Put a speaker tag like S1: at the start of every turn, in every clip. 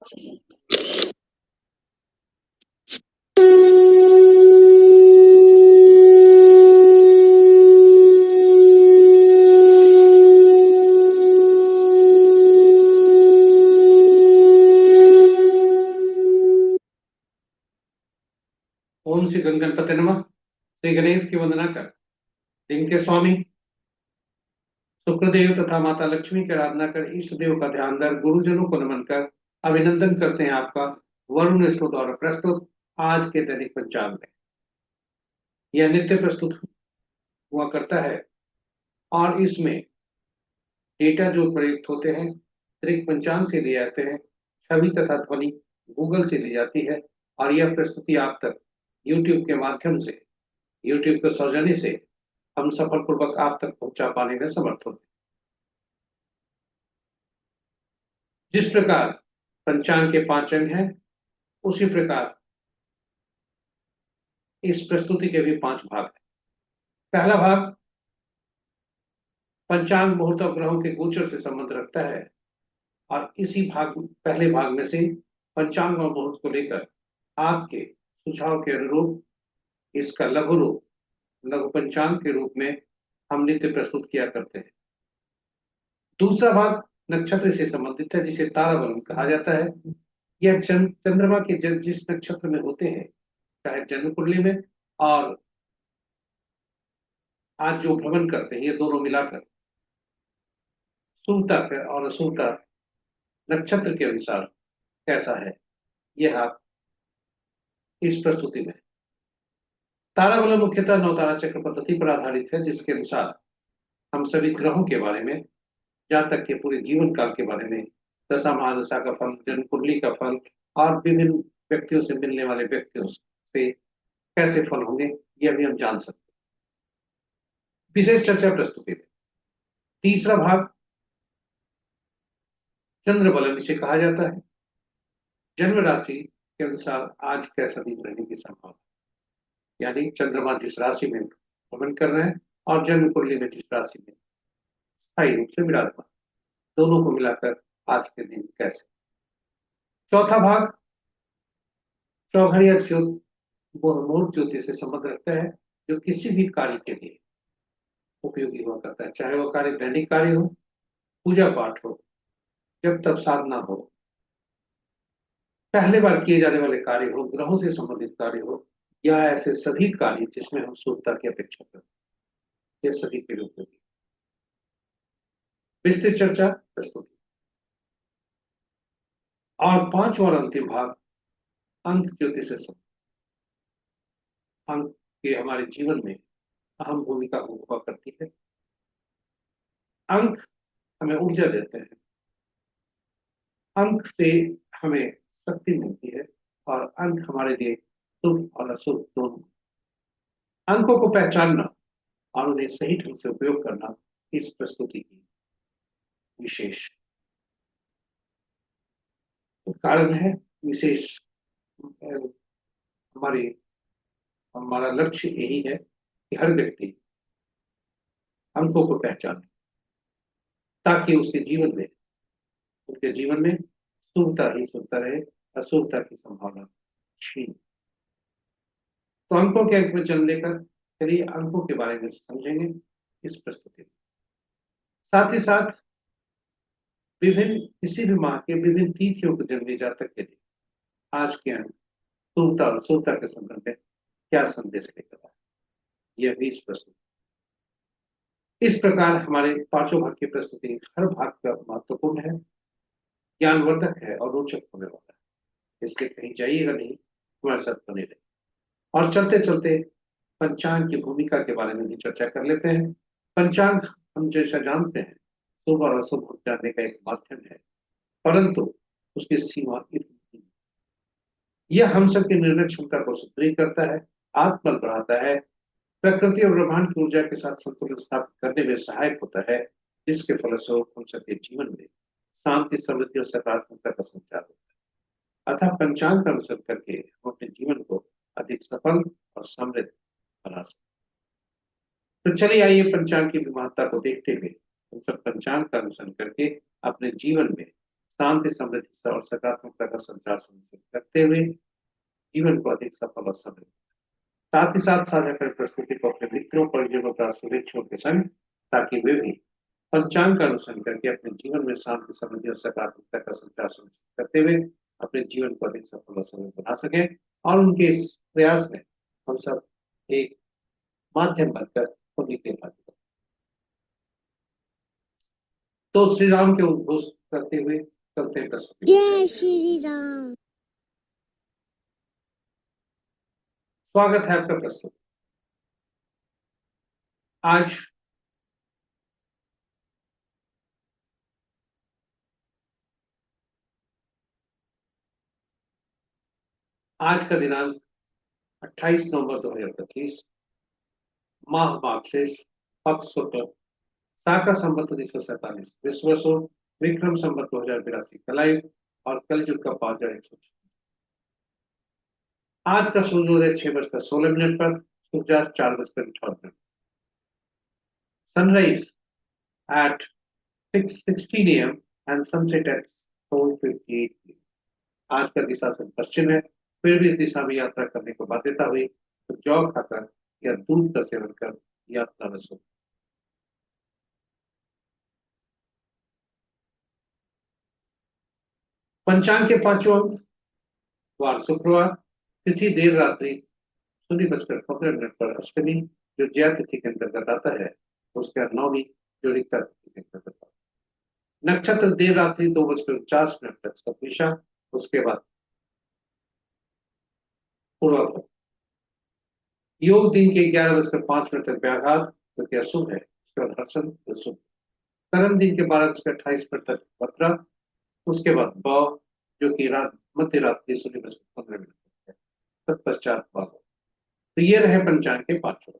S1: ओम श्री गणपति नमः। श्री गणेश की वंदना कर, दिन के स्वामी शुक्रदेव तथा माता लक्ष्मी की आराधना कर, इष्ट देव का ध्यान कर, गुरुजनों को नमन कर अभिनंदन करते हैं आपका वरुण स्टो द्वारा प्रस्तुत आज के दैनिक पंचांग में। यह नित्य प्रस्तुत हुआ करता है और इसमें डेटा जो प्रयुक्त होते हैं त्रिक पंचांग से लिए जाते हैं, छवि तथा ध्वनि गूगल से ली जाती है और यह प्रस्तुति आप तक यूट्यूब के माध्यम से, यूट्यूब के सौजन्य से हम सफल पूर्वक आप तक पहुंचा पाने में समर्थ होते हैं। जिस प्रकार पंचांग के 5 अंग हैं, उसी प्रकार इस प्रस्तुति के भी 5 भाग हैं। पहला भाग पंचांग मुहूर्त और ग्रहों के गोचर से संबंध रखता है और इसी पहले भाग में से पंचांग और मुहूर्त को लेकर आपके सुझाव के अनुरूप इसका लघु रूप, लघु पंचांग के रूप में हम नित्य प्रस्तुत किया करते हैं। दूसरा भाग नक्षत्र से संबंधित है, जिसे ताराबलन कहा जाता है। यह चंद्रमा के जिस नक्षत्र में होते हैं, चाहे जन्म कुंडली में और आज जो भ्रमण करते हैं, ये दोनों मिलाकर शुभता और अशुभता नक्षत्र के अनुसार कैसा है, यह आप इस प्रस्तुति में। ताराबलन मुख्यतः नवतारा चक्र पद्धति पर आधारित है, जिसके अनुसार हम सभी ग्रहों के बारे में, जातक के पूरे जीवन काल के बारे में, दशा महादशा का फल, जन्म कुंडली का फल और विभिन्न व्यक्तियों से मिलने वाले व्यक्तियों से कैसे फल होंगे, यह भी हम जान सकते हैं। विशेष चर्चा प्रस्तुति में तीसरा भाग चंद्र बलन इसे कहा जाता है। जन्म राशि के अनुसार आज कैसा दिन रहने की संभावना, यानी चंद्रमा जिस राशि में भ्रमण कर रहे हैं और जन्म कुंडली में जिस राशि में स्थायी रूप से विराजमान, दोनों को मिलाकर आज के दिन कैसे। चौथा भाग चौघड़िया मुहूर्त ज्योतिष से संबंध रखता है, जो किसी भी कार्य के लिए उपयोगी हुआ करता है, चाहे वह कार्य दैनिक कार्य हो, पूजा पाठ हो, जब तब साधना हो, पहले बार किए जाने वाले कार्य हो, ग्रहों से संबंधित कार्य हो, या ऐसे सभी कार्य जिसमें हम शुद्धता की अपेक्षा करते हैं, ये सभी के लिए उपयोगी। विस्तृत चर्चा प्रस्तुति और पांचवा और अंतिम भाग अंक ज्योतिष से संबंधित। अंक के हमारे जीवन में अहम भूमिका हुआ करती है। अंक हमें ऊर्जा देते हैं, अंक से हमें शक्ति मिलती है और अंक हमारे लिए शुभ और अशुभ दोनों। अंकों को पहचानना और उन्हें सही ढंग से उपयोग करना इस प्रस्तुति की विशेष कारण है, विशेष हमारी हमारा लक्ष्य यही है कि हर व्यक्ति अंकों को पहचाने, ताकि उसके जीवन में शुभता ही शुभता रहे, अशुभता की संभावना छीन। तो अंकों के अंक में जन्म लेकर चलिए अंकों के बारे में समझेंगे इस प्रस्तुति में। साथ ही साथ विभिन्न किसी भी माह के विभिन्न तिथियों को जन्मे जातक के लिए आज के अंक शुभता और अशुभता के संबंध में क्या संदेश लेकर आए, यह भी इस प्रस्तुति। इस प्रकार हमारे पांचों भाग की प्रस्तुति हर भाग का महत्वपूर्ण है, ज्ञानवर्धक है और रोचक होने वाला है, इसलिए कहीं जाइएगा नहीं, हमारे साथ बने रहे। और चलते चलते पंचांग की भूमिका के बारे में भी चर्चा कर लेते हैं। पंचांग हम जैसा जानते हैं शुभ और अशुभ जानने का एक माध्यम है, परंतु उसकी सीमा इतनी, यह हम सबकी निर्णय क्षमता को सुदृढ़ करता है, आत्मबल बढ़ाता है, प्रकृति और ब्रह्मांड की ऊर्जा के साथ संतुलन स्थापित करने में सहायक होता है, जिसके फलस्वरूप हम सबके जीवन में शांति, समृद्धि और सकारात्मकता का संचार होता है। अतः पंचांग का अनुसरण करके हम अपने जीवन को अधिक सफल और समृद्ध बना सकते। तो चलिए आइए पंचांग की महत्ता को देखते हुए हम सब पंचांग का अनुसरण करके अपने जीवन में शांति, समृद्धि और सकारात्मकता का संचार सुनिश्चित करते हुए जीवन को अधिक सफल और समृद्ध। साथ ही साथ साझा करें प्रस्तुति को अपने मित्रों, परिजनों का शुभेच्छुओं के संग, ताकि वे भी पंचांग का अनुसरण करके अपने जीवन में शांति, समृद्धि और सकारात्मकता का संचार सुनिश्चित करते हुए अपने जीवन को अधिक सफल और समृद्ध बना सके। और उनके इस प्रयास में हम सब एक माध्यम बनकर उन्हीं के साथ। तो श्री राम के उद्घोष करते हुए चलते हैं प्रस्तुति।
S2: जय श्री राम।
S1: स्वागत है आपका प्रस्तुत। आज का दिनांक 28 नवंबर 2025, माह मार्क्सिस, पक्ष शुक्ल, शाका संवत 1947, विश्वसु विक्रम संवत 2082 कलाई और कलयुग का पांचवा 106। आज का सूर्योदय 6:16 पर, सूर्यास्त 4:58। Sunrise at 6:16 AM and sunset at 4:58 PM। आज का दिशा से पश्चिम है, फिर भी इस दिशा में यात्रा करने को बाध्यता हुई तो जौ खाकर या दूध का सेवन कर यात्रा में सो। पंचांग के पांचों अंक, वार शुक्रवार, तिथि देर रात्रि 0:15 पर अष्टमी जो ज्या तिथि के अंतर्गत आता है, उसके बाद नवमी जो रिक्ता तिथि के अंतर्गत आता है। नक्षत्र देर रात्रि 2:49 तक सप्तमिशा, उसके बाद पूर्वाभद्र। योग दिन के 11:05 तक व्याघात जो कि अशुभ है, उसके बाद हर्षण शुभ। कर्म दिन के 12:28 तक पत्रा, उसके बाद बौ जो कि रात मध्य रात्रि 0:15 तक है, तत्पश्चात बाघ। तो ये रहे पंचांग के पांचों।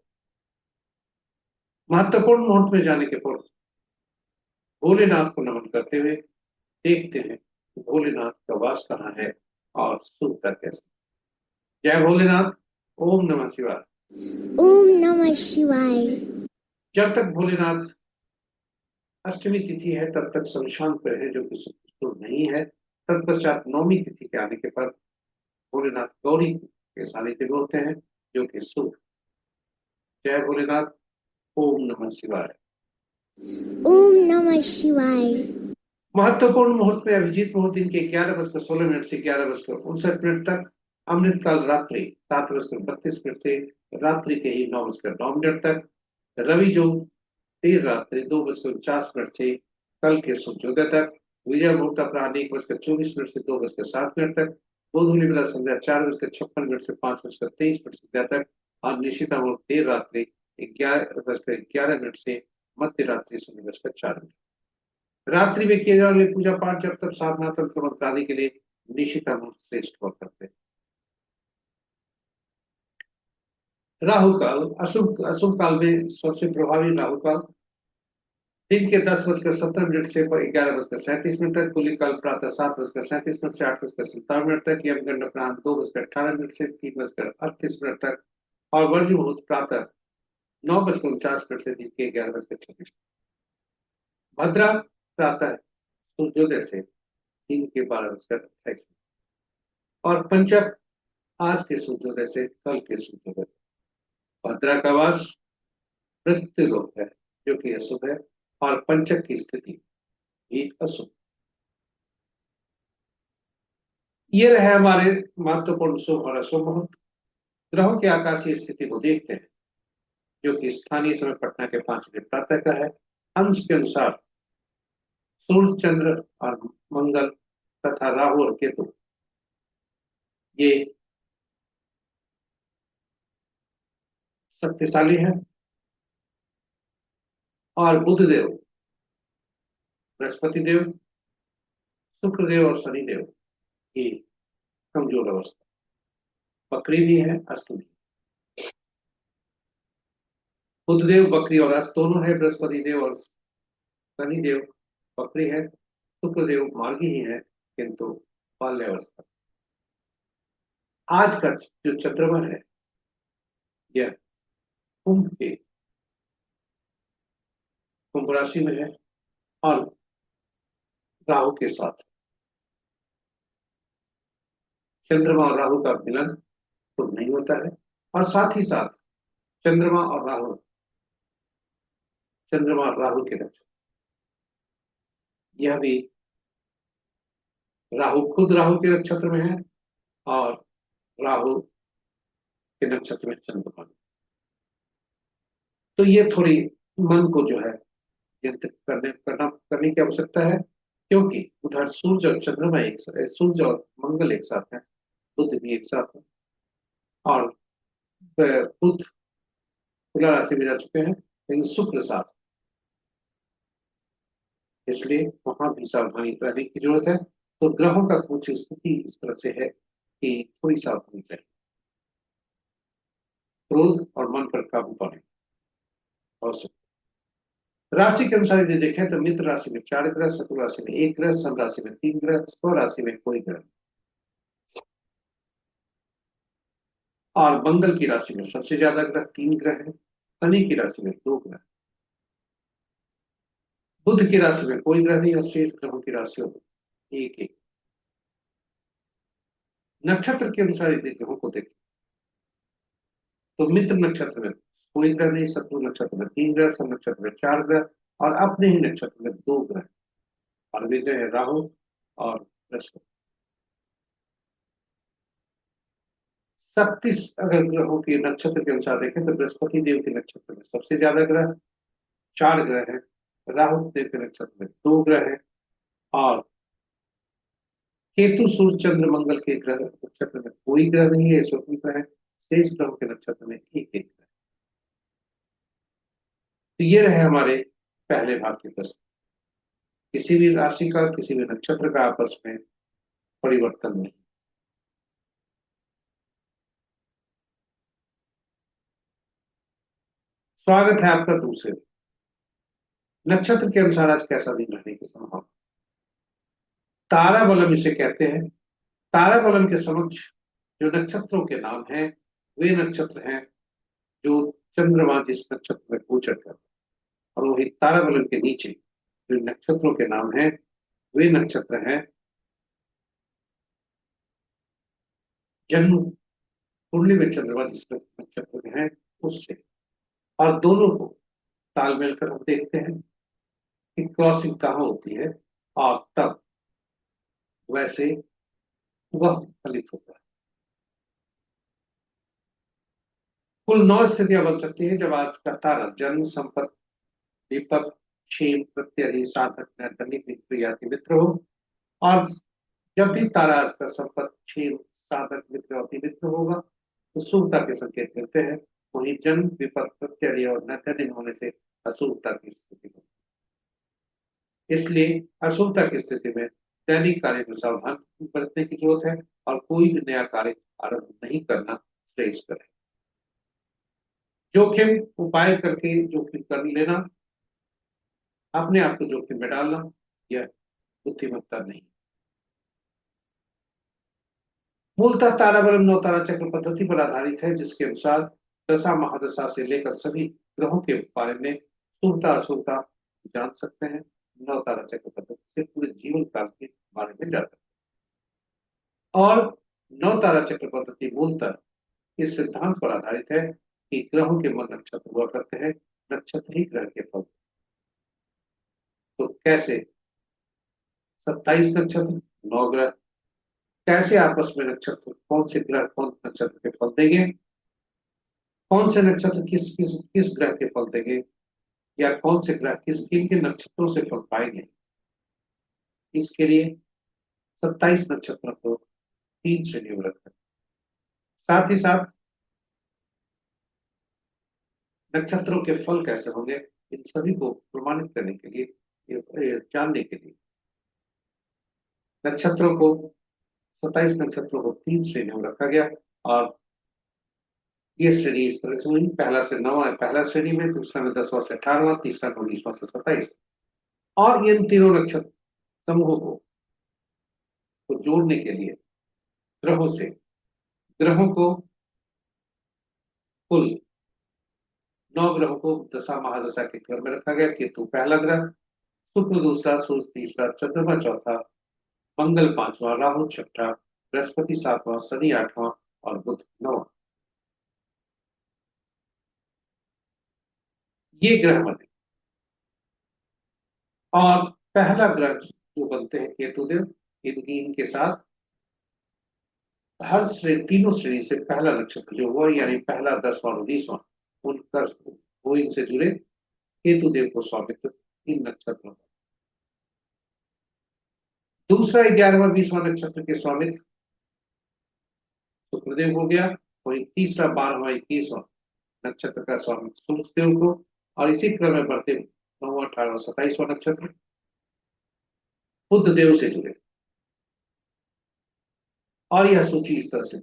S1: महत्वपूर्ण मुहूर्त में जाने के पूर्व भोलेनाथ को नमन करते हुए देखते हैं कि भोलेनाथ का वास कहाँ है और सुनता कैसे। जय भोलेनाथ। ओम नमः शिवाय।
S2: ओम नमः शिवाय।
S1: जब तक भोलेनाथ अष्टमी तिथि है तब तक शमशान पर है, जो कि शुभ नहीं है। तत्पश्चात नौमी तिथि के आने के पर भोलेनाथ गौरी के सानिध्य में होते हैं, जो कि शुभ। जय भोलेनाथ। ओम नमः शिवाय।
S2: ओम नमः शिवाय।
S1: महत्वपूर्ण मुहूर्त में अभिजीत मुहूर्त दिन के 11:16 से 11:59 तक, अमृतकाल रात्रि 7:32 से रात्रि के ही 9:09 तक, रवि जो देर रात्रि 2:49 से कल के सूर्योदय तक, विजय मुहूर्त अपराह्न 1:24 से 2:07 तक, गोधूली बेला संध्या 4:56 से 5:23 संध्या तक और निशिता मुहूर्त देर रात्रि 11:11 से मध्य रात्रि 0:04। रात्रि में किए जाने वाले पूजा पाठ, जब तक साधना, तंत्र मंत्र आदि के लिए निशिता मुहूर्त श्रेष्ठ हुआ करते हैं। राहु काल, अशुभ अशुभ काल में सबसे प्रभावी राहु काल दिन के 10:17 से 11:37 तक, कुली काल प्रातः 7:37 से 8:57 तक, यमगंड अपराह्न 2:18 से 3:38 तक और वर्ज मुहूर्त प्रातः 9:49 से दिन के 11:26। भद्रा प्रातः सूर्योदय से दिन के 12:28 और पंचक आज के सूर्योदय से कल के सूर्योदय। भद्रा का वास मृत्यु लोक है, जो कि अशुभ है, और पंचक की स्थिति भी अशुभ। ये रहे हमारे महत्वपूर्ण शुभ और अशुभ मुहूर्त। ग्रहों की आकाशीय स्थिति को देखते हैं, जो कि स्थानीय समय पटना के 5 बजे प्रातः का है। अंश के अनुसार सूर्य, चंद्र और मंगल तथा राहु और केतु ये शक्तिशाली है, और बुध देव, बृहस्पति देव, शुक्र देव और शनि देव की कमजोर अवस्था। बकरी भी है, अस्त भी। बुध देव बकरी और अस्त दोनों है, बृहस्पति देव और शनि देव बकरी है, शुक्र देव मार्गी ही है किंतु बाल्य अवस्था। आज का जो चंद्रमा है यह कुंभ के कुंभ राशि में है और राहु के साथ चंद्रमा और राहु का मिलन तो नहीं होता है। और साथ ही साथ चंद्रमा और राहु, चंद्रमा और राहु के नक्षत्र, यह भी राहु खुद राहु के नक्षत्र में है और राहु के नक्षत्र में चंद्रमा। तो ये थोड़ी मन को जो है नियंत्रित करने की आवश्यकता है, क्योंकि उधर सूर्य और चंद्रमा एक साथ, सूर्य और मंगल एक साथ है, बुध भी एक साथ है, और बुध तुला राशि में जा चुके हैं, लेकिन शुक्र साथ, इसलिए वहां भी सावधानी रहने की जरूरत है। तो ग्रहों का कुछ स्थिति इस तरह से है कि थोड़ी सावधानी चाहिए। क्रोध और मन पर काबू पाने और राशि के अनुसार यदि देखें तो मित्र राशि में 4 ग्रह, शत्रु राशि में 1 ग्रह, सन राशि में 3 ग्रह, स्व राशि में कोई ग्रह, और मंगल की राशि में सबसे ज्यादा ग्रह 3 ग्रह है, शनि की राशि में 2 ग्रह, बुध की राशि में कोई ग्रह नहीं, और शेष ग्रहों की राशियों में एक एक। नक्षत्र के अनुसार यदि ग्रहों को देखें तो मित्र नक्षत्र में कोई ग्रह नहीं, शत्रु नक्षत्र में 3 ग्रह, सन नक्षत्र में 4 ग्रह, और अपने ही नक्षत्र में 2 ग्रह, और वे ग्रह है राहु और बृहस्पति। 36 अगर ग्रहों के नक्षत्र के अनुसार देखें तो बृहस्पति देव के नक्षत्र में सबसे ज्यादा ग्रह 4 ग्रह हैं, राहु देव के नक्षत्र में 2 ग्रह हैं, और केतु सूर्य चंद्र मंगल के ग्रह नक्षत्र में कोई ग्रह नहीं है, स्वतंत्र है, शेष ग्रहों के नक्षत्र में एक एक ग्रह। तो ये रहे हमारे पहले भाग के प्रश्न। किसी भी राशि का, किसी भी नक्षत्र का आपस में परिवर्तन नहीं। स्वागत है आपका दूसरे। नक्षत्र के अनुसार आज कैसा दिन रहने की संभावना। तारा बलम इसे कहते हैं। तारा बलम के समक्ष जो नक्षत्रों के नाम हैं वे नक्षत्र हैं जो चंद्रमा जिस नक्षत्र में गोचर करता है, और वही तारा बलम के नीचे जो नक्षत्रों के नाम हैं वे नक्षत्र हैं जन्म कुंडली में चंद्रमा जिस नक्षत्र में है उससे। और दोनों को तालमेल कर हम देखते हैं कि क्रॉसिंग कहाँ होती है, और तब वैसे वह फलित होता है। कुल 9 स्थितियां बन सकती हैं जब आज का तारा जन्म, संपत्ति, विपत, क्षेम, प्रत्यधि, साधक, नैर्धनिक, मित्र, मित्र हो। और जब भी तारा आज का संपत्ति, क्षेम, साधक, मित्र और मित्र होगा तो शुभता के संकेत मिलते हैं। वही जन्म, विपत, प्रत्यधि और नैर्धनिक होने से अशुभता की स्थिति होती है। इसलिए अशुभता की स्थिति में दैनिक कार्य में सावधान बरतने की जरूरत है, और कोई भी नया कार्य आरंभ नहीं करना श्रेष्ठ है। जोखिम उपाय करके जोखिम कर लेना, अपने आप को जोखिम में डालना, यह बुद्धिमत्ता नहीं। मूलतः ताराबलम 9 तारा चक्र पद्धति पर आधारित है, जिसके अनुसार दशा महादशा से लेकर सभी ग्रहों के बारे में शुभता अशुभता जान सकते हैं। 9 तारा चक्र पद्धति से पूरे जीवन काल के बारे में जान सकते हैं। और 9 तारा चक्र पद्धति मूलतः इस सिद्धांत पर आधारित है कि ग्रहों के मन नक्षत्र हुआ करते हैं, नक्षत्र ही ग्रह के फल। तो कैसे 27 नक्षत्र, 9 ग्रह, कैसे आपस में नक्षत्र, कौन से ग्रह कौन नक्षत्र के फल देंगे, कौन से नक्षत्र किस किस किस ग्रह के फल देंगे, या कौन से ग्रह किस किन के नक्षत्रों से फल पाएंगे, इसके लिए 27 नक्षत्रों को 3 श्रेणियों में रखा। साथ ही साथ नक्षत्रों के फल कैसे होंगे, इन सभी को प्रमाणित करने के लिए, जानने के लिए नक्षत्रों को 27 नक्षत्रों को 3 श्रेणियों में रखा गया। और ये श्रेणी इस तरह से हुई, पहला से 9वां पहला श्रेणी में, दूसरा में 10वां से 18वां, तीसरा 19वां से 27। और इन तीनों नक्षत्र समूहों को जोड़ने के लिए ग्रहों को कुल 9 ग्रहों को दशा महादशा के क्रम में रखा गया। केतु पहला ग्रह, शुक्र दूसरा, सूर्य तीसरा, चंद्रमा चौथा, मंगल पांचवा, राहु छठा, बृहस्पति 7वां, शनि 8वां और बुध 9वां। ये ग्रह बने। और पहला ग्रह जो बनते हैं केतुदेव, इनके साथ हर श्रेणी, तीनों श्रेणी से पहला नक्षत्र जो हुआ, यानी पहला, 10वां और 20वां, उनका वो इनसे जुड़े, केतुदेव को स्वामित्व इन नक्षत्रों का। दूसरा 11वां 20वां नक्षत्र के स्वामित्व शुक्रदेव हो गया। वही तीसरा 12वां 21वां नक्षत्र का स्वामित्व सूर्यदेव को, और इसी क्रम में बढ़ते 9वां 18वां 27वां नक्षत्र बुध देव से जुड़े। और यह सूची इस तरह से,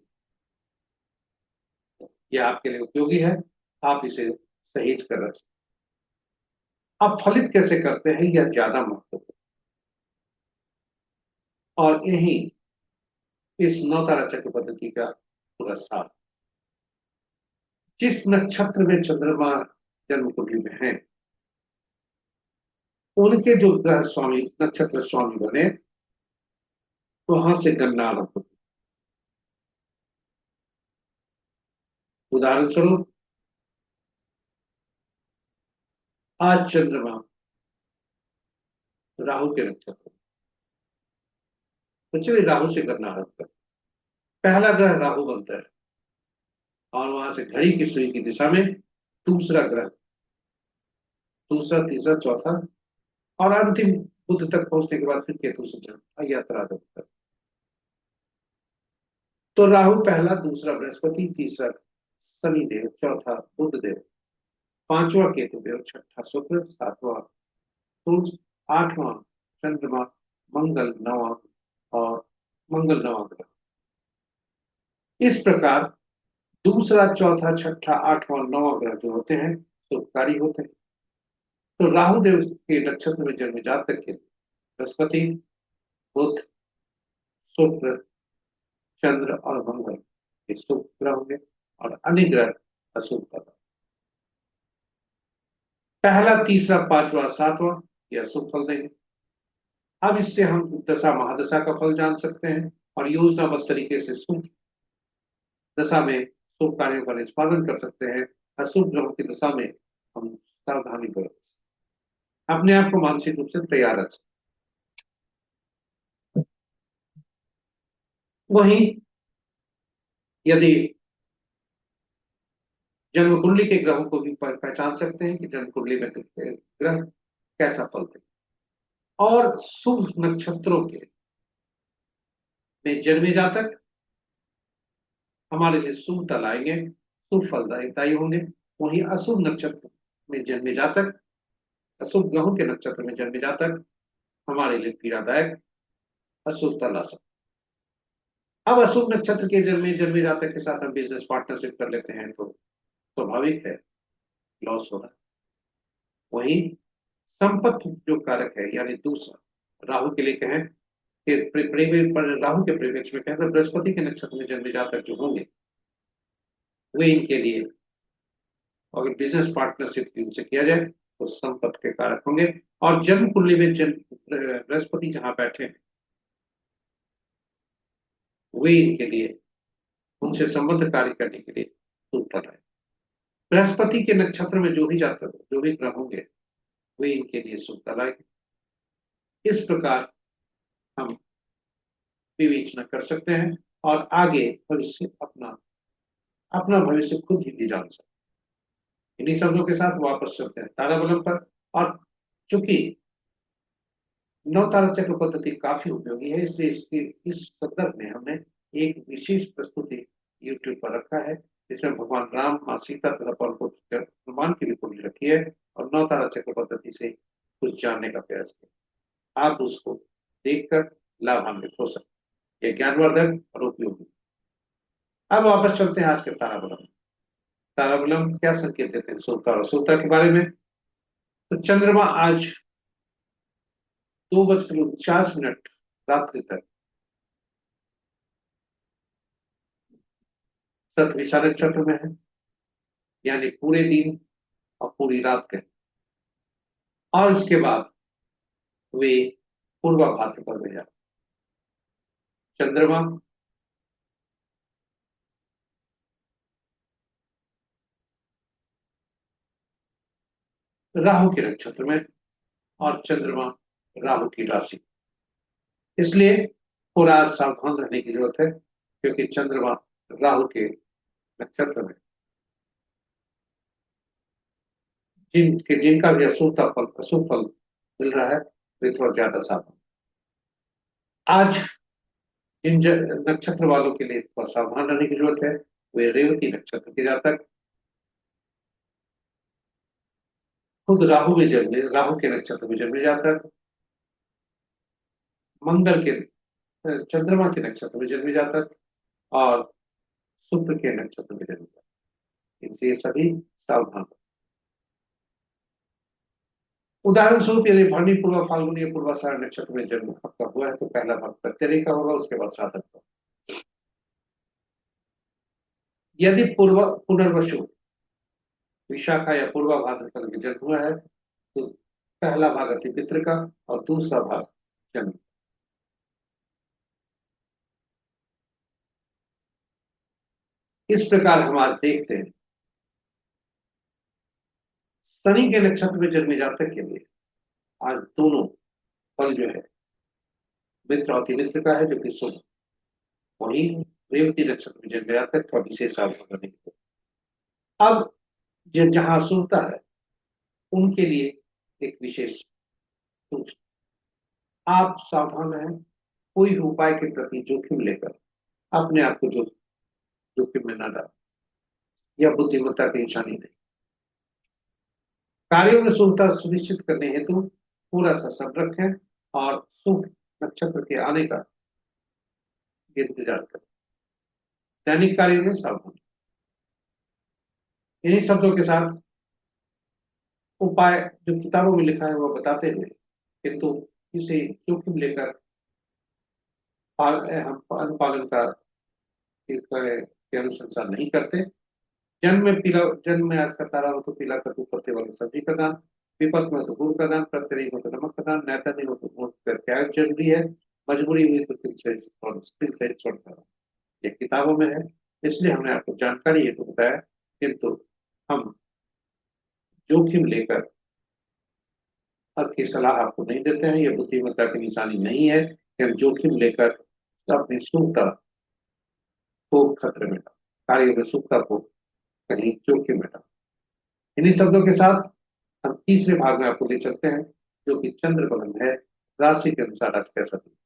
S1: यह आपके लिए उपयोगी है, आप इसे सहेज कर रख सकते। अब फलित कैसे करते हैं, यह ज्यादा महत्वपूर्ण, और यही इस नवतारा चक्र पद्धति का पूरा सार। जिस नक्षत्र में चंद्रमा जन्म कुंडली में है, उनके जो ग्रह स्वामी, नक्षत्र स्वामी बने, वहां से गणना आरंभ होती। उदाहरण स्वरूप आज चंद्रमा राहु के नक्षत्र, तो चलिए राहु से गणना आरंभ करते। पहला ग्रह राहु बनता है, और वहां से घड़ी की सुई की दिशा में दूसरा ग्रह, दूसरा, तीसरा, चौथा, और अंतिम बुध तक पहुंचने के बाद फिर केतु से यात्रा आरंभ करते। तो राहु पहला, दूसरा बृहस्पति, तीसरा शनिदेव, चौथा बुध देव, पांचवा केतु देव, छठा शुक्र, सातवां सूर्य, आठवां चंद्रमा, मंगल नवा, और मंगल नवा ग्रह। इस प्रकार दूसरा, चौथा, छठा, आठवां, नवा ग्रह जो होते हैं शुभकारी होते हैं। तो राहु देव के नक्षत्र में जन्मे जातक के बृहस्पति, बुध, शुक्र, चंद्र और मंगल ये शुभ ग्रह होंगे, और अन्य ग्रह अशुभ ग्रह। पहला, तीसरा, पांचवा, सातवां यह शुभ फल देंगे। अब इससे हम दशा महादशा का फल जान सकते हैं, और योजनाबद्ध तरीके से शुभ दशा में शुभ कार्यों का निष्पादन कर सकते हैं। अशुभ ग्रहों की दशा में हम सावधानी बरत अपने आप को मानसिक रूप से तैयार रख सकते। वहीं यदि जन्म कुंडली के ग्रहों को भी पहचान सकते हैं कि जन्म कुंडली में ग्रह कैसा फल दें, और शुभ नक्षत्रों के में जन्मे जातक हमारे लिए शुभ फल आएंगे, शुभ फलदायी होंगे। वहीं अशुभ नक्षत्र में जन्मे जातक, अशुभ ग्रहों के नक्षत्र में जन्मे जातक हमारे लिए पीड़ादायक, अशुभ फल आ सकते। अब अशुभ नक्षत्र के जन्मे जातक के साथ हम बिजनेस पार्टनरशिप कर लेते हैं, तो स्वाभाविक है लॉस हो रहा है। वहीं संपत्ति जो कारक है, यानी दूसरा राहु के लिए कहें कि राहु के परिवेश में कहें तो बृहस्पति के नक्षत्र में जन्मे जातक जो होंगे, वे इनके लिए अगर बिजनेस पार्टनरशिप उनसे किया जाए तो संपत्ति के कारक होंगे। और जन्म कुंडली में बृहस्पति जहां बैठे हैं, वे इनके लिए उनसे संबंध कार्य करने के लिए शुभ है। बृहस्पति के नक्षत्र में जो भी जातक, जो भी ग्रह होंगे, वे इनके लिए शुभ लाएंगे। इस प्रकार हम विवेचना कर सकते हैं, और आगे भविष्य अपना अपना भविष्य खुद ही नहीं जान सकते। इन्हीं शब्दों के साथ वापस चलते हैं ताराबलम पर। और चूंकि नौ तारा चक्र पद्धति काफी उपयोगी है, इसलिए इसके इस संदर्भ में हमने एक विशेष प्रस्तुति YouTube पर रखा है, जिसमें भगवान राम, माँ सीता तथा पवन हनुमान की भी कुंडली रखी है, और नौ तारा चक्र पद्धति से कुछ जानने का प्रयास किया। आप उसको देखकर लाभान्वित हो सकते। ये ज्ञानवर्धक और उपयोगी। अब वापस चलते हैं आज के ताराबलम। ताराबलम क्या संकेत देते हैं शुभता और अशुभता के बारे में। तो चंद्रमा आज 2:49 रात्रि तक सतविषा नक्षत्र में है, यानी पूरे दिन और पूरी रात के। और इसके बाद वे पूर्वा भाद्रपद में जाते। चंद्रमा राहु के नक्षत्र में और चंद्रमा राहु की राशि। इसलिए थोड़ा सावधान रहने की जरूरत है, क्योंकि चंद्रमा राहु के नक्षत्र में जिनका भी अशुभ फल मिल रहा है, वे थोड़ा ज्यादा सावधान। आज नक्षत्र वालों के लिए थोड़ा सावधान रहने की जरूरत है, वे रेवती नक्षत्र के जातक, खुद राहु के नक्षत्र में जन्मे जातक, मंगल के चंद्रमा के नक्षत्र में जन्मे जातक और शुक्र के नक्षत्र में जन्मे जातक, इनसे ये सभी सावधान। उदाहरण स्वरूप यदि भरणी, पूर्वा, फाल्गुनी या पूर्वाषाढ़ नक्षत्र में जन्म आपका हुआ है तो पहला भाग प्रत्यय का होगा, उसके बाद साधक का। यदि पुनर्वसु, विशाखा या पूर्वा भाद्रपद में जन्म हुआ है तो पहला भाग अति पितृ का और दूसरा भाग जन्म। इस प्रकार हम आज देखते हैं शनि के नक्षत्र में जन्मे जातक के लिए आज दोनों फल जो है मित्र और मित्र का है, जो कि शुभ। वहीं रेवती नक्षत्र में जन्मे जातक का विशेष सावधान करने की। अब जहां शुभता है उनके लिए एक विशेष सूचना, आप सावधान रहें, कोई भी उपाय के प्रति जोखिम लेकर अपने आप को जोखिम में न डालें, यह बुद्धिमत्ता की निशानी नहीं। कार्यों में शुभता सुनिश्चित करने हेतु पूरा सा सब रखें और शुभ नक्षत्र के आने का इंतजार करें। दैनिक कार्यों में सावधान। इन्हीं शब्दों के साथ उपाय जो किताबों में लिखा है वह बताते हुए, किंतु इसे जोखिम लेकर हम अनुपालन का के अनुशंसा नहीं करते। जन्म में आज का तारा हो तो पीला कद्दू पत्ते वाली सब्जी का दान, विपत में तो गुड़ का दान, प्रत्यय हो तो नमक का दान, नैतन्य हो तो त्याग जरूरी है, मजबूरी हुई तो तिल सहित छोड़कर। ये किताबों में है, इसलिए हमने आपको जानकारी हेतु बताया, किंतु हम जोखिम लेकर की सलाह आपको नहीं देते हैं। यह बुद्धिमत्ता की निशानी नहीं है कि हम जोखिम लेकर अपनी शुभता को खतरे में डालें, कार्यों में शुभता को कहीं जोखिम में डालें। इन्हीं शब्दों के साथ हम तीसरे भाग में आपको ले चलते हैं, जो कि चंद्र बलन है। राशि के अनुसार आज कैसा दिन।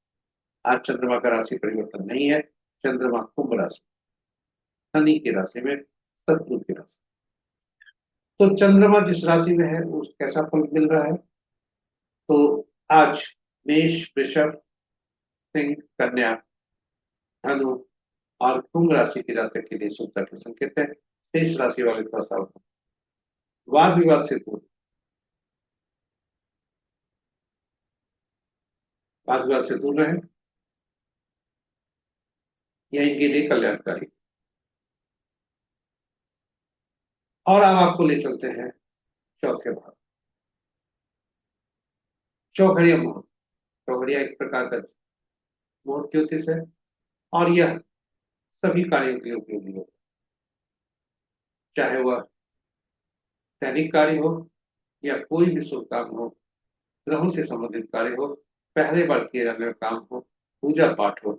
S1: आज चंद्रमा का राशि परिवर्तन नहीं है, चंद्रमा कुंभ राशि, शनि की राशि में, शत्रु की राशि। तो चंद्रमा जिस राशि में है उस कैसा फल मिल रहा है, तो आज मेष, वृषभ, सिंह, कन्या, धनु और कुंभ राशि के जातक के लिए शुभता के संकेत है। शेष राशि वाले थोड़ा सावधान, वाद विवाद से दूर, वाद विवाद से दूर रहें, यह इनके लिए कल्याणकारी। और अब आपको ले चलते हैं चौथे भाग, चौघड़िया मुहूर्त। चौघड़िया एक प्रकार का मुहूर्त ज्योतिष है और यह सभी कार्यों के लिए उपयोगी हो, चाहे वह दैनिक कार्य हो या कोई भी शुभ काम हो, ग्रहों से संबंधित कार्य हो, पहले बार किए जाने का काम हो, पूजा पाठ हो,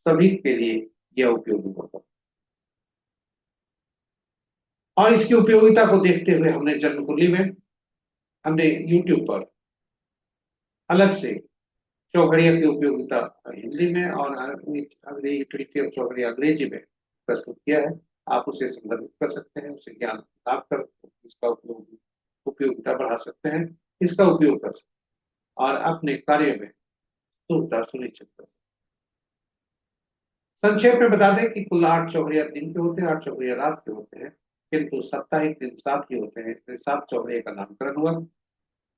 S1: सभी के लिए यह उपयोगी होगा। और इसकी उपयोगिता को देखते हुए हमने जन्म कुंडली में हमने YouTube पर अलग से चौघड़िया की उपयोगिता हिंदी में और अंग्रेजी चौघड़िया अंग्रेजी में प्रस्तुत किया है। आप उसे संदर्भित कर सकते हैं, उसे ज्ञान लाभ कर इसका उपयोगिता बढ़ा सकते हैं, इसका उपयोग कर सकते हैं और अपने कार्य में शुभता सुनिश्चित कर सकते हैं। संक्षेप में बता दें कि कुल 8 चौघड़िया दिन के होते हैं, 8 चौघड़िया रात के होते हैं, किंतु साप्ताहिक दिन 7 ही होते हैं, इसलिए 7 चौघड़िया का नामकरण हुआ,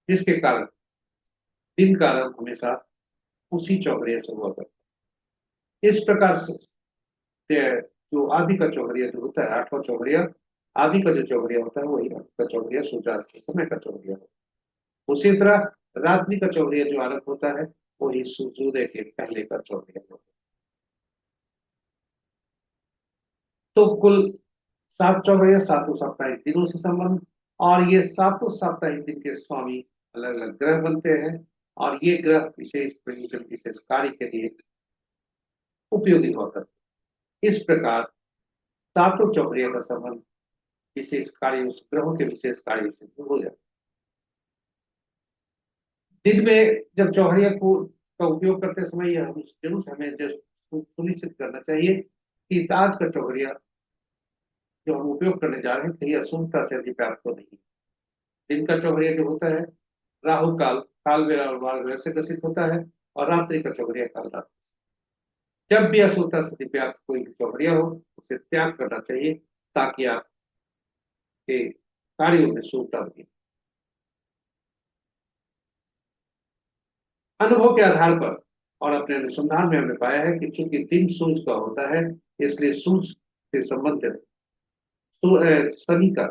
S1: जिसके कारण दिन का आरंभ हमेशा उसी चौघड़िया से हुआ करता है। इस प्रकार से जो आदि का चौघड़िया जो होता है, 8वां चौघड़िया, आदि का जो चौघड़िया होता है वही का चौघड़िया सूर्यास्त के समय का चौघड़िया होता है। उसी तरह रात्रि का चौघड़िया जो आरंभ होता है वही सूर्योदय के पहले का चौघड़िया होता है। तो कुल 7 चौघड़िया 7 साप्ताहिक दिनों से संबंध, और ये सातों साप्ताहिक दिन के स्वामी अलग अलग ग्रह बनते हैं, और ये ग्रह विशेष प्रयोजन विशेष कार्य के लिए उपयोगी हुआ करते हैं। इस प्रकार सातों चौकड़िया का संबंध विशेष कार्य उस ग्रहों के विशेष कार्य से हो जाता है। दिन में जब चौकड़िया को का उपयोग करते समय यह हम जरूर हमें सुनिश्चित करना चाहिए कि आज का चौकड़िया जो हम उपयोग करने जा रहे हैं कहीं अशुभता से अधिप्राप्त तो नहीं। दिन का चौकड़िया जो होता है राहु काल, काल बेला और वार बेला से ग्रसित होता है, और रात्रि का चौकड़िया काल रात। जब भी अशुभता से अधिप्राप्त कोई भी चौकड़िया हो उसे त्याग करना चाहिए, ताकि आपके कार्यों में शुभता बने। अनुभव के आधार पर और अपने अनुसंधान में हमने पाया है कि चूंकि दिन सूर्य का होता है, इसलिए सूर्य से संबंधित शनि का,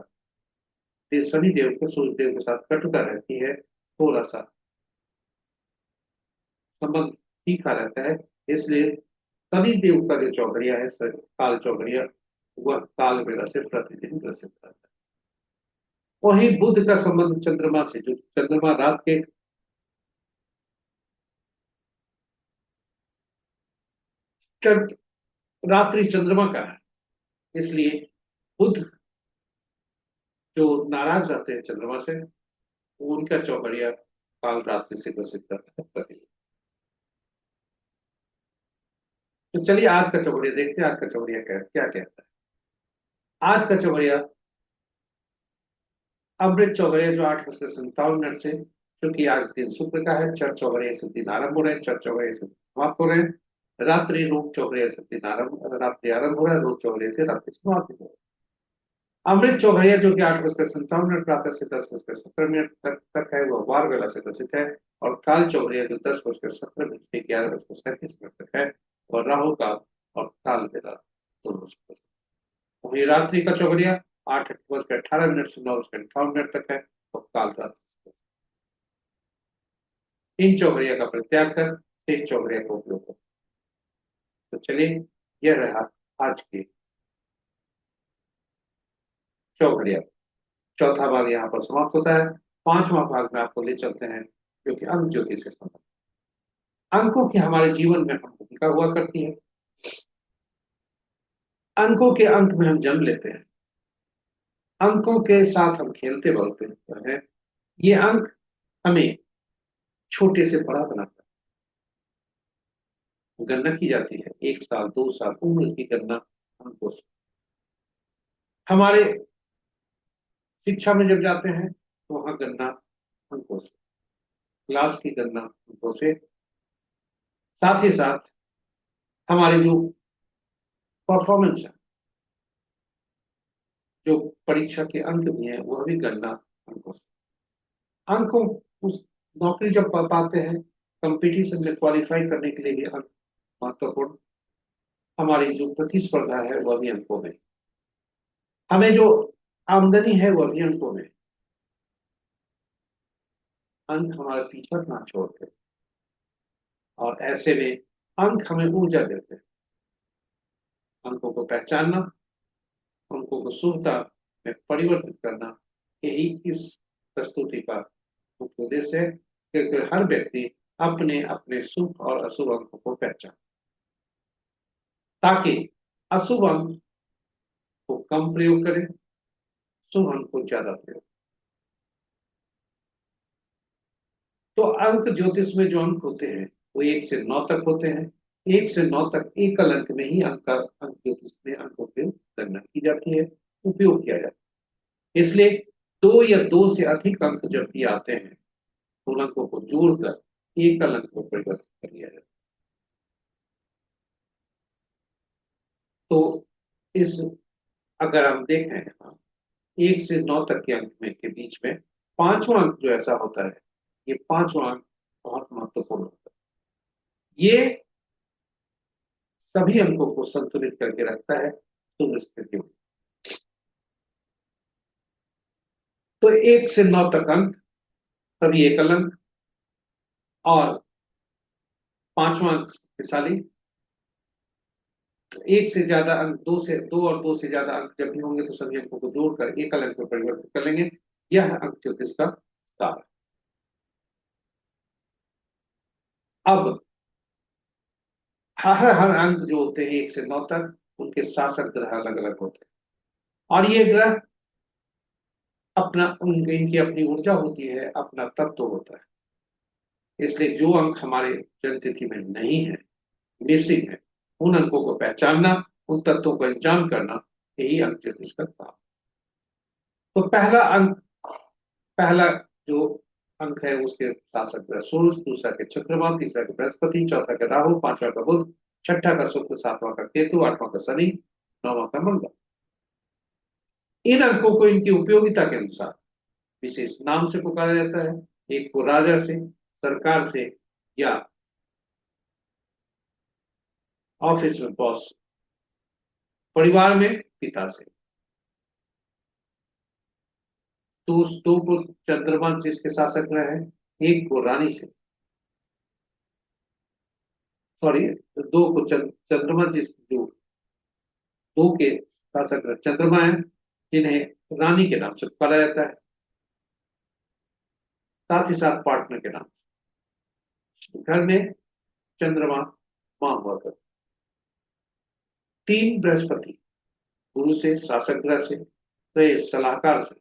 S1: शनि देव के सूर्य देव के साथ कटुता रहती है, थोड़ा सा संबंध तीखा रहता है। इसलिए शनि देव का जो चौकड़िया है, काल चौकड़िया, वह काल बेला से प्रतिदिन ग्रसित रहता है। वही बुध का संबंध चंद्रमा से, जो चंद्रमा रात के रात्रि चंद्रमा का है, इसलिए बुध जो नाराज रहते हैं चंद्रमा से, वो उनका चौकड़िया काल रात्रि से ग्रसित करता है प्रतिदिन। तो चलिए आज का चौकड़िया देखते हैं, आज का चौकड़िया क्या कहता है। आज का चौकड़िया अमृत चौकड़िया जो 8:57 से, क्योंकि आज दिन शुक्र का है, चर चौकड़िया से दिन आरंभ हो रहे हैं, चर चौकड़िया से समाप्त हो रहे हैं। रात्रि रूप चौकड़िया से दिन आरंभ, रात्रि आरंभ हो रहा है, रूप चौकड़िया से रात्रि समाप्त हो रहा है। अमृत चौघड़िया जो कि 8:57 प्रातः से 10:17 तक है, वह वार बेला से ग्रसित है। और काल चौघड़िया जो 10:17 से 11:37 तक है, वह राहु काल और काल बेला दोनों से ग्रसित है। वही रात्रि का चौघड़िया 8:18 से 9:58 तक है, और काल रात्रि। इन चौघड़िया का परित्याग कर शेष चौघड़िया का उपयोग करो। तो चलिए, यह रहा आज की चौघड़िया। चौथा भाग यहाँ पर समाप्त होता है। पांचवा भाग में आपको ले चलते हैं, जो कि अंक ज्योतिष से संबंधित। अंकों की हमारे जीवन में हम भूमिका हुआ करती है। अंकों के अंक में हम जन्म लेते हैं, अंकों के साथ हम खेलते बोलते हैं। ये अंक हमें छोटे से बड़ा बनाता है। गणना की जाती है 1 साल 2 साल उम्र की गणना अंकों से। हमारे शिक्षा में जब जाते हैं तो वहां गणना अंकों से, क्लास की गणना अंकों से। साथ ही साथ हमारे जो परफॉर्मेंस है, जो परीक्षा के अंक भी है, वह भी गणना अंकों से। अंकों उस नौकरी जब पाते हैं, कंपटीशन में क्वालिफाई करने के लिए भी अंक महत्वपूर्ण। हमारी जो प्रतिस्पर्धा है वह भी अंकों में, हमें जो आमदनी है वह भी अंकों में। अंक हमारा पीछा ना छोड़ते, और ऐसे में अंक हमें ऊर्जा देते हैं। अंकों को पहचानना, अंकों को शुभता में परिवर्तित करना, यही इस प्रस्तुति का मुख्य उद्देश्य है, क्योंकि हर व्यक्ति अपने अपने शुभ और अशुभ अंकों को पहचाने, ताकि अशुभ अंक को कम प्रयोग करें, शुभ अंक को ज्यादा प्रयोग। तो अंक ज्योतिष में जो अंक होते हैं वो 1 से 9 तक होते हैं। 1 से 9 तक एकल अंक में ही अंक ज्योतिष में अंकों की गणना की जाती है, उपयोग किया जाता है। इसलिए 2 या 2 से अधिक अंक जब भी आते हैं, तो उन अंकों को जोड़कर एकल अंक को परिवर्तित कर लिया जाता है। तो इस अगर हम देखें यहाँ 1 से 9 तक के अंक में के बीच में पांचवा अंक जो ऐसा होता है, ये पांचवा अंक बहुत महत्वपूर्ण होता है। ये सभी अंकों को संतुलित करके रखता है शुभ स्थितियों में। तो 1 से 9 तक अंक सभी एकल अंक, और पांचवा अंक शक्तिशाली। एक से ज्यादा अंक, 2 और 2 से ज्यादा अंक जब भी होंगे तो सभी अंकों को जोड़कर एकल अंक में परिवर्तित कर लेंगे। यह अंक ज्योतिष का सार है। अब हर हर अंक जो होते हैं 1 से 9 तक, उनके शासक ग्रह अलग अलग होते हैं, और ये ग्रह अपना उनकी इनकी अपनी ऊर्जा होती है, अपना तत्व होता है। इसलिए जो अंक हमारे जन्म तिथि में नहीं है, मिसिंग है, उन अंकों को पहचानना, उन तत्वों को इंजाम करना, यही अंक ज्योतिष का काम। तो पहला अंक, पहला जो अंक है उसके शासक ग्रह सूर्य, दूसरा के चंद्रमा, तीसरा के बृहस्पति, चौथा का राहु, पांचवा का बुध, छठा का शुक्र, सातवां का केतु, आठवां का शनि, नौवां का मंगल। इन अंकों को इनकी उपयोगिता के अनुसार विशेष नाम से पुकारा जाता है। एक को राजा से, सरकार से, या ऑफिस में बॉस, परिवार में पिता से। तो उस दो को चंद्रमा जिसके शासक ग्रह है, एक को रानी से, सॉरी, दो को चंद्रमा जिस जो दो के शासक ग्रह चंद्रमा है, जिन्हें रानी के नाम से पुकारा जाता है, साथ ही साथ पार्टनर के नाम से। घर में चंद्रमा मां हुआ करता। 3 बृहस्पति, गुरु से, शासक ग्रह से, तो ये सलाहकार से।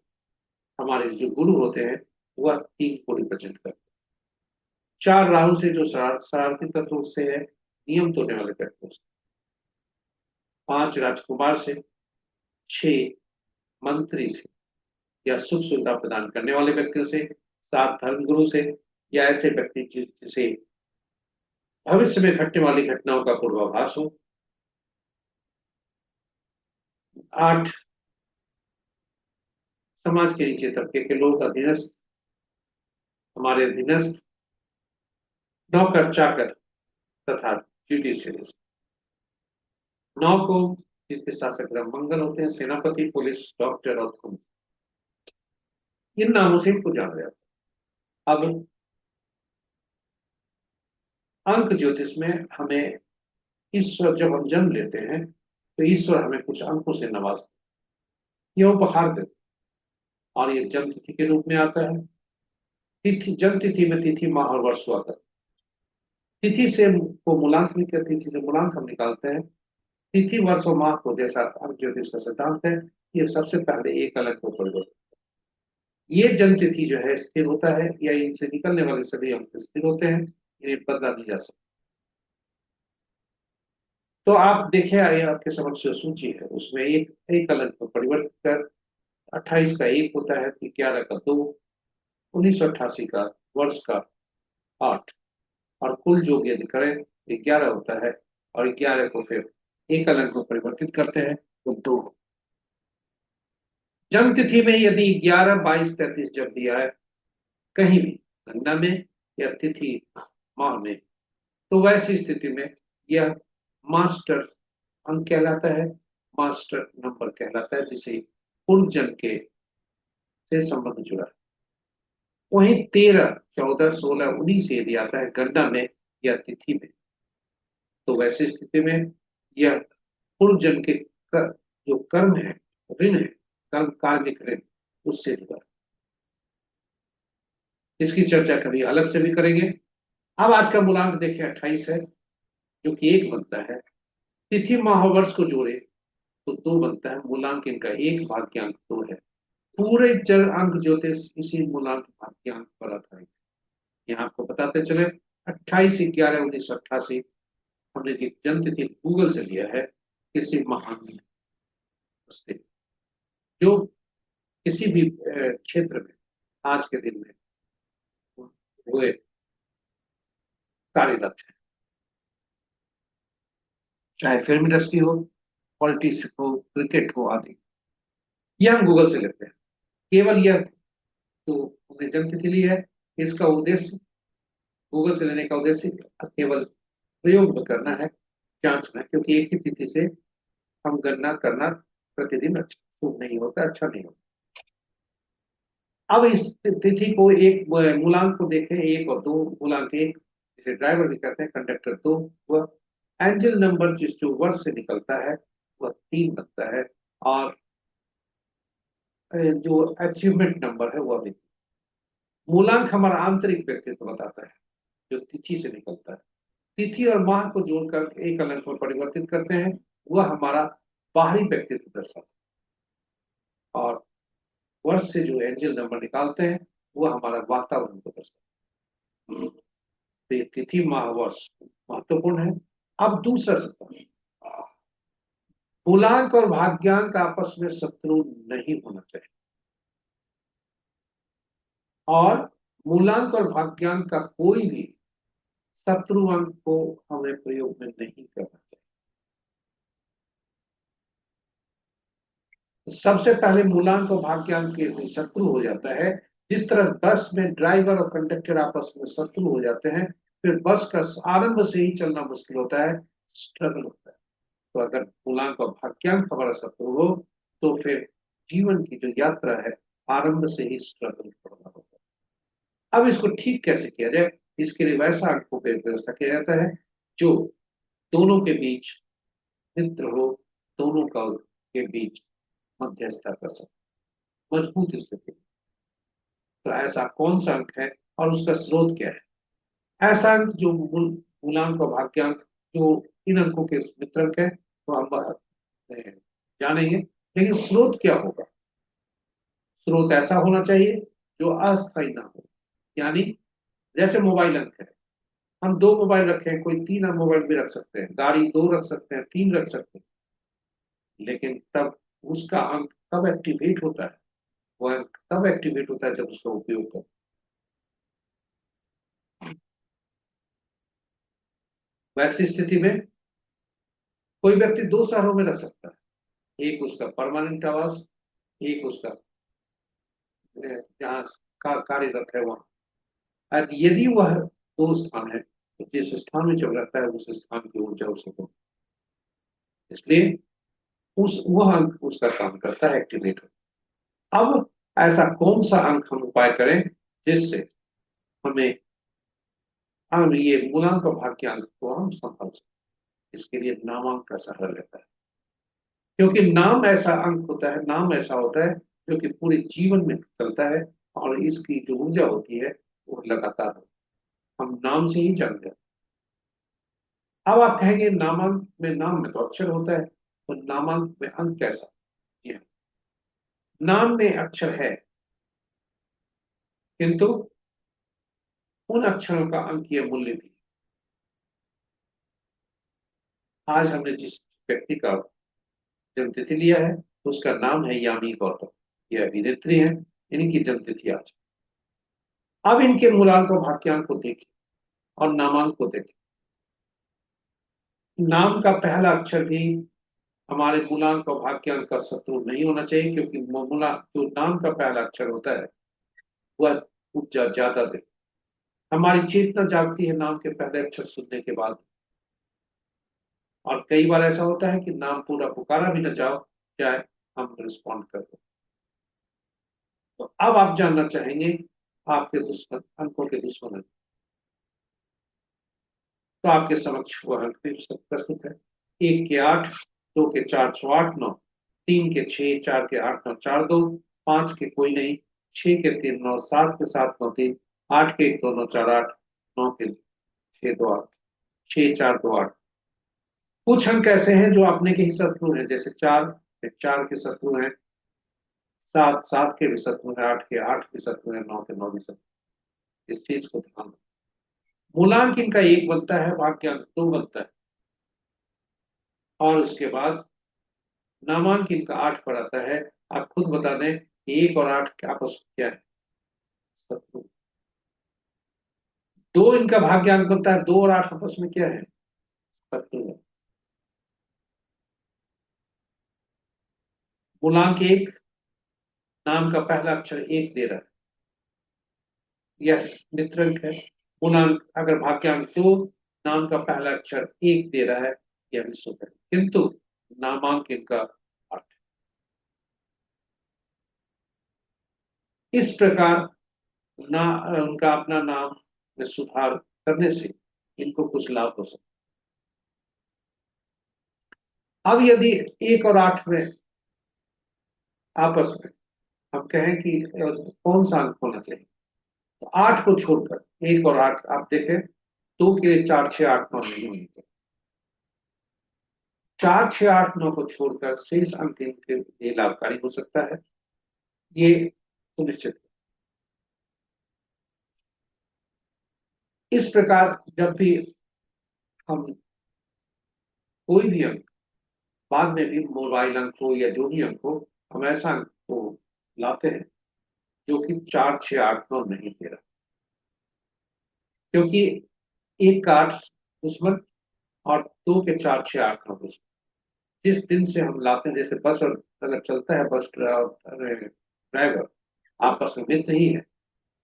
S1: हमारे जो गुरु होते हैं वह 3 को रिप्रेजेंट करते हैं। 4 राहु से, जो शरारती तत्व से है, नियम तोड़ने वाले तत्व से। 5 राजकुमार से, 6 मंत्री से या सुख सुविधा प्रदान करने वाले व्यक्तियों से, 7 धर्मगुरु से या ऐसे व्यक्ति जिसे भविष्य में घटने वाली घटनाओं का पूर्वाभास हो। 8 समाज के नीचे तबके के लोग, अधीनस्थ, हमारे अधीनस्थ, नौकर चाकर तथा जुडिशियरी। 9 को जिनके शासक ग्रह मंगल होते हैं, सेनापति, पुलिस, डॉक्टर और खून। इन नामों से इनको जाना जाता है। अब अंक ज्योतिष में हमें ईश्वर, जब हम जन्म लेते हैं तो ईश्वर हमें कुछ अंकों से नवाजते हैं, ये उपहार देते हैं, और ये जन्म तिथि के रूप में आता है। तिथि, जन्म तिथि में तिथि, माह और वर्ष हुआ करता है। तिथि से को मूलांक भी कहते हैं, तिथि से मूलांक हम निकालते हैं। तिथि, वर्ष और माह को, जैसा अंक ज्योतिष का सिद्धांत है, ये सबसे पहले एक अलग को परिवर्तन। ये जन्म तिथि जो है स्थिर होता है, या इनसे निकलने वाले सभी अंक स्थिर होते हैं, इन्हें बदला नहीं जा सकता। तो आप देखें, ये आपके समक्ष जो सूची है उसमें एक एक अंक को परिवर्तित कर 28 का 1 होता है, 11 का 2, 1988 का वर्ष का 8, और कुल योग यदि करें 11 होता है, और 11 को फिर एक अंक को परिवर्तित करते हैं तो 2। जन्म तिथि में यदि 11, 22, 33 जब दिया है कहीं भी गणना में या तिथि माह में, तो वैसी स्थिति में यह मास्टर अंक कहलाता है, मास्टर नंबर कहलाता है, जिसे पूर्व जन्म के से संबंध जुड़ा है। वहीं 13, 14, 16, 19 से यदि आता है गणना में या तिथि में, तो वैसी स्थिति में यह पूर्व जन्म के जो कर्म है, ऋण है, कर्म कार्य ऋण, उससे जुड़ा है। इसकी चर्चा कभी अलग से भी करेंगे। अब आज का मूलांक देखें 28 है, जो कि 1 बनता है। तिथि माह वर्ष को जोड़े तो 2 बनता है। मूलांक इनका 1, भाग्यांक 2 है। पूरे जड़ अंक ज्योतिष इसी मूलांक भाग्यांक पर आधारित है। यहाँ आपको बताते चले, 28/11/1988 हमने जो जन्म तिथि गूगल से लिया है, किसी महान हस्ती जो किसी भी क्षेत्र में आज के दिन में हुए कार्यरत है, चाहे फिल्म इंडस्ट्री हो, पॉलिटिक्स हो, क्रिकेट हो आदि, यह हम गूगल से लेते हैं। केवल यह तो हमने जन्म तिथि ली है, इसका उद्देश्य, गूगल से लेने का उद्देश्य केवल प्रयोग करना है, जांचना, क्योंकि एक ही तिथि से हम गणना करना प्रतिदिन अच्छा शुभ नहीं होता, अच्छा नहीं होता। अब इस तिथि को एक मूलांक को देखें, 1 और 2, मूलांक 1 जिसे ड्राइवर भी कहते हैं, कंडक्टर 2, वह एंजल नंबर जिस जो वर्ष से निकलता है वह 3 बनता है, और जो अचीवमेंट नंबर है वो अभी। मूलांक हमारा आंतरिक व्यक्तित्व बताता है, जो तिथि से निकलता है। तिथि और माह को जोड़कर एक अंक में परिवर्तित करते हैं, वह हमारा बाहरी व्यक्तित्व दर्शाता है। और वर्ष से जो एंजल नंबर निकालते हैं वह हमारा वातावरण को दर्शाता है। तो ये तिथि माह वर्ष महत्वपूर्ण है। अब दूसरा सप्ताह, मूलांक और भाग्यांक आपस में शत्रु नहीं होना चाहिए, और मूलांक और भाग्यांक का कोई भी शत्रु अंक को हमें प्रयोग में नहीं करना चाहिए। सबसे पहले मूलांक और भाग्यांक के शत्रु हो जाता है, जिस तरह बस में ड्राइवर और कंडक्टर आपस में शत्रु हो जाते हैं, फिर बस का आरंभ से ही चलना मुश्किल होता है, स्ट्रगल होता है। तो अगर मूलांक और भाग्यांक हमारा शत्रु हो तो फिर जीवन की जो यात्रा है आरंभ से ही स्ट्रगल करना होता है। अब इसको ठीक कैसे किया जाए, इसके लिए वैसा अंक को व्यवस्था किया जाता है जो दोनों के बीच मित्र हो, दोनों का के बीच मध्यस्थता कर सके, मजबूत स्थिति। तो ऐसा कौन सा अंक है और उसका स्रोत क्या है? ऐसा अंक जो मूलांक और भाग्यांक, जो इन अंकों के मित्र अंक है, तो हम जानेंगे। लेकिन स्रोत क्या होगा? स्रोत ऐसा होना चाहिए जो अस्थायी ना हो। यानी जैसे मोबाइल अंक है, हम दो मोबाइल रखे हैं, कोई तीन मोबाइल भी रख सकते हैं, गाड़ी दो रख सकते हैं, तीन रख सकते हैं, लेकिन तब उसका अंक कब एक्टिवेट होता है? वह अंक तब एक्टिवेट होता है जब उसका उपयोग करो। वैसी स्थिति में कोई व्यक्ति दो शहरों में रह सकता है, एक उसका परमानेंट आवास, एक उसका जहाँ कार्यरत है वहां। और यदि वह दो स्थान है तो जिस स्थान में जब रहता है उस स्थान की ऊर्जा उसे दो, इसलिए उस वह अंक उसका काम करता है, एक्टिवेट हो। अब ऐसा कौन सा अंक हम उपाय करें जिससे हमें हम ये मूलांक और भाग्यांक को हम संभाल सकें? इसके लिए नामांक का सहारा लेता है, क्योंकि नाम ऐसा अंक होता है, नाम ऐसा होता है जो कि पूरे जीवन में चलता है, और इसकी जो ऊर्जा होती है वो लगातार होती है। हम नाम से ही जान जाते। अब आप कहेंगे नामांक में, नाम में तो अक्षर होता है, तो नामांक में अंक कैसा? जी हाँ, नाम में अक्षर है, किंतु उन अक्षरों का अंकीय मूल्य भी। आज हमने जिस व्यक्ति का जन्मतिथि लिया है उसका नाम है यामी गौतम, ये अभिनेत्री है, इनकी जन्मतिथि आज। अब इनके मूलांक और भाग्यांक को देखें और नामांक को देखें। नाम का पहला अक्षर भी हमारे मूलांक और भाग्यांक का शत्रु नहीं होना चाहिए, क्योंकि मूला जो नाम का पहला अक्षर होता है वह ऊर्जा ज्यादा दे। हमारी चेतना जागती है नाम के पहले अक्षर सुनने के बाद, और कई बार ऐसा होता है कि नाम पूरा पुकारा भी न जाए, हम रिस्पॉन्ड कर दो। तो अब आप जानना चाहेंगे आपके दुश्मन, अंकों के दुश्मन है, तो आपके समक्ष वह अंक भी प्रस्तुत है। 1 के 8, 2 के 4 6 8 9, 3 के 6 4 के 8 9 4 2, 5 के कोई नहीं, 6 के 3 9, 7 के 7 9 3, 8 के 1 2 9 4 8, 9 के 6 2 8, 6 4 2 8। कुछ अंक ऐसे हैं जो अपने के ही शत्रु हैं, जैसे 4 के शत्रु हैं, 7 के भी शत्रु हैं, 8 के 8 के शत्रु हैं, 9 के 9 भी शत्रु। इस चीज को ध्यान रखो। मूलांक इनका 1 बनता है, भाग्यांक 2 बनता है, और उसके बाद नामांक इनका 8 पर आता है। आप खुद बता दें कि 1 और 8 आपस में क्या है? शत्रु। 2 इनका भाग्यांक बनता है, 2 और 8 आपस में क्या है? शत्रु है। मूलांक 1, नाम का पहला अक्षर 1 दे रहा है, यह मित्रंक है। पूर्णांक अगर भाग्यांक 2, नाम का पहला अक्षर 1 दे रहा है, यह भी शुभ है, किंतु नामांक इनका 8। इस प्रकार ना उनका अपना नाम में सुधार करने से इनको कुछ लाभ हो सकता है। अब यदि 1 और 8 में आपस में हम कहें कि कौन सा अंक होना चाहिए, तो 8 को छोड़कर, 1 और 8 आप देखें, 2 के लिए 4 6 8 9 नहीं होनी चाहिए। 4 6 8 9 को छोड़कर शेष अंक इनके लिए लाभकारी हो सकता है, ये सुनिश्चित है। इस प्रकार जब भी हम कोई भी अंक, बाद में भी मोबाइल अंक हो या जो भी अंक हो, हम ऐसा अंक को लाते हैं जो कि 4 6 8 9 नहीं दे रहा, क्योंकि एक का 8 दुश्मन और 2 के 4 6 8 9 दुश्मन। जिस दिन से हम लाते हैं, जैसे बस और अगर चलता है, बस ड्राइवर आपस में मित्र ही है,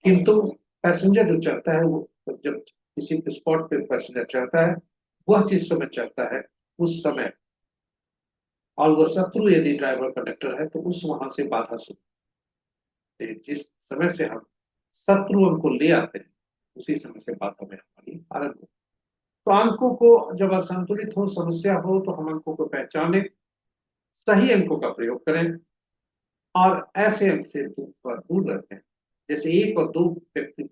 S1: किंतु पैसेंजर जो चढ़ता है, वो जब किसी स्पॉट पे पैसेंजर चढ़ता है, वह जिस समय चढ़ता है उस समय, और वह शत्रु यदि ड्राइवर कंडक्टर है, तो उस वहां से बाधा शुरू, जिस समय से हम शत्रु अंक को ले आते हैं, उसी समय से बाधा में हमारी आरंभ हो। तो अंकों को जब असंतुलित हो, समस्या हो, तो हम अंकों को पहचाने, सही अंकों का प्रयोग करें और ऐसे अंक से दूर रखें। जैसे 1 और 2 व्यक्ति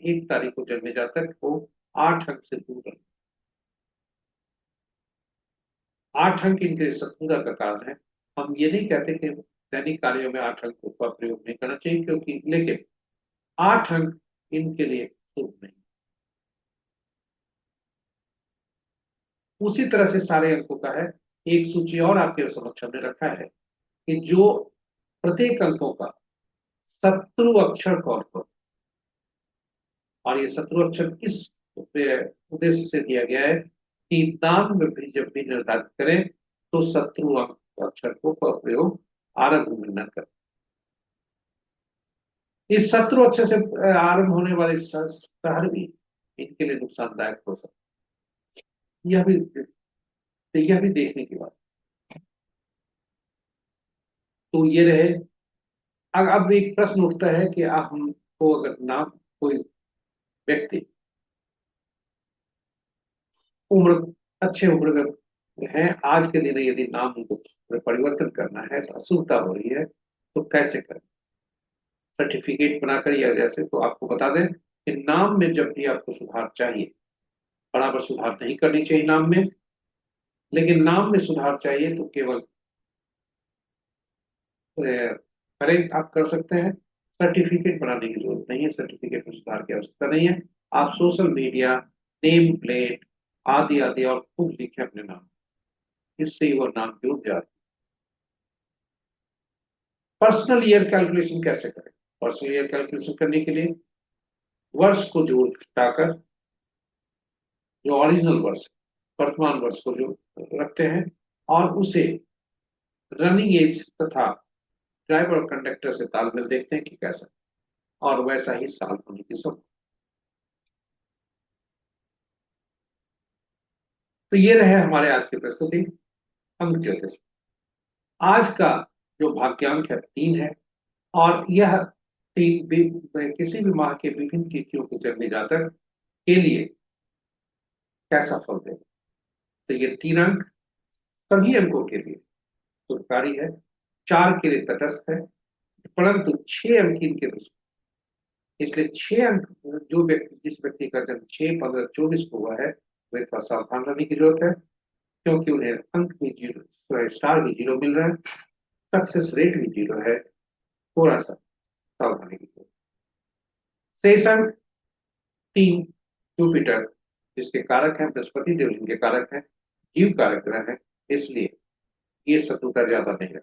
S1: 1 तारीख को जन्मे जातक को 8 अंक से दूर रखें। 8 अंक इनके शत्रुता का कारण है। हम ये नहीं कहते कि दैनिक कार्यों में 8 अंकों का प्रयोग नहीं करना चाहिए, क्योंकि लेकिन 8 अंक इनके लिए शुभ नहीं। उसी तरह से सारे अंकों का है, एक सूची और आपके समक्ष हमने रखा है कि जो प्रत्येक अंकों का शत्रु अक्षर कौन कौन, और ये शत्रु अक्षर किस उद्देश्य से दिया गया है कि नाम में भी जब भी निर्धारित करें तो शत्रु अक्षर को का प्रयोग आरंभ में न करें। इस शत्रु अक्षर से आरंभ होने वाले शहर भी इनके लिए नुकसानदायक हो सकते, यह भी यह भी देखने की बात। तो ये रहे। अब एक प्रश्न उठता है कि हमको अगर नाम, कोई व्यक्ति उम्र, अच्छे उम्र में है, आज के दिन यदि नाम उनको परिवर्तन करना है, अशुभता हो रही है, तो कैसे करें? सर्टिफिकेट बनाकर, या जैसे, तो आपको बता दें कि नाम में जब भी आपको सुधार चाहिए, बराबर सुधार नहीं करनी चाहिए नाम में, लेकिन नाम में सुधार चाहिए तो केवल करें, आप कर सकते हैं। सर्टिफिकेट बनाने की जरूरत नहीं है, सर्टिफिकेट में सुधार की आवश्यकता नहीं है। आप सोशल मीडिया, नेम प्लेट आदि आदि और खूब लिखें अपने नाम, इससे ही वो नाम जुड़ जाए। पर्सनल ईयर कैलकुलेशन कैसे करें? पर्सनल ईयर कैलकुलेशन करने के लिए वर्ष को जोड़ घटाकर, जो ओरिजिनल वर्ष, वर्तमान वर्ष को जो रखते हैं, और उसे रनिंग एज तथा ड्राइवर और कंडक्टर से तालमेल देखते हैं कि कैसा, और वैसा ही साल होने की संभावना। तो ये रहे हमारे आज की प्रस्तुति, अंक ज्योतिष। आज का जो भाग्यांक है 3 है, और यह 3 भी किसी भी माह के विभिन्न तिथियों के जन्मे जातक के लिए कैसा फल देगा। तो ये 3 अंक सभी अंकों के लिए शुभकारी है, 4 के लिए तटस्थ है, परंतु 6 अंक इनके दुश्मन। इसलिए 6 अंक, जो व्यक्ति, जिस व्यक्ति का जन्म 6 15 24 को हुआ है, वह थोड़ा सावधान रहने की जरूरत है, क्योंकि उन्हें अंक भी 0, स्टार भी 0 मिल रहा है, सक्सेस रेट भी 0 है, थोड़ा सा सावधानी की जरूरत। शेष अंक 3 जुपिटर, जिसके कारक हैं बृहस्पति देव, जिनके कारक हैं जीव कारक ग्रह है, इसलिए ये शत्रुता ज्यादा नहीं है।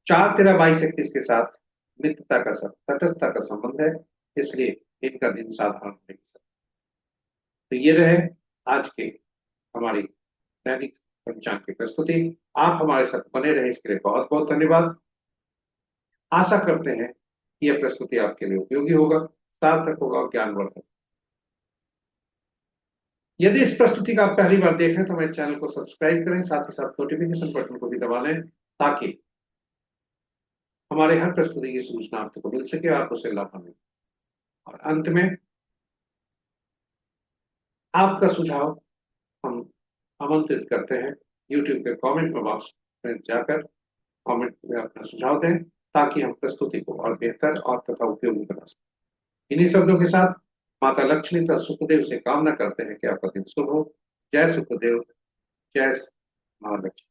S1: 4 13 22 21 के साथ मित्रता का तटस्थता का संबंध है, इसलिए इनका दिन साधारण नहीं। तो ये रहे आज के हमारी दैनिक पंचांग की प्रस्तुति। आप हमारे साथ बने रहे, इसके लिए बहुत बहुत धन्यवाद। आशा करते हैं कि यह प्रस्तुति आपके लिए उपयोगी होगा, सार्थक होगा और ज्ञानवर्धक। यदि इस प्रस्तुति का आप पहली बार देख रहे हैं तो हमारे चैनल को सब्सक्राइब करें, साथ ही साथ नोटिफिकेशन बटन को भी दबा लें, ताकि हमारे हर प्रस्तुति की सूचना आपको मिल सके, आप उसे लाभ मिले। और अंत में आपका सुझाव हम आमंत्रित करते हैं, यूट्यूब के कमेंट बॉक्स में जाकर कमेंट में अपना सुझाव दें। ताकि हम प्रस्तुति को और बेहतर और तथा उपयोगी बना सकें। इन्हीं शब्दों के साथ माता लक्ष्मी तथा सुखदेव से कामना करते हैं कि आपका दिन शुभ हो। जय सुखदेव, जय महालक्ष्मी।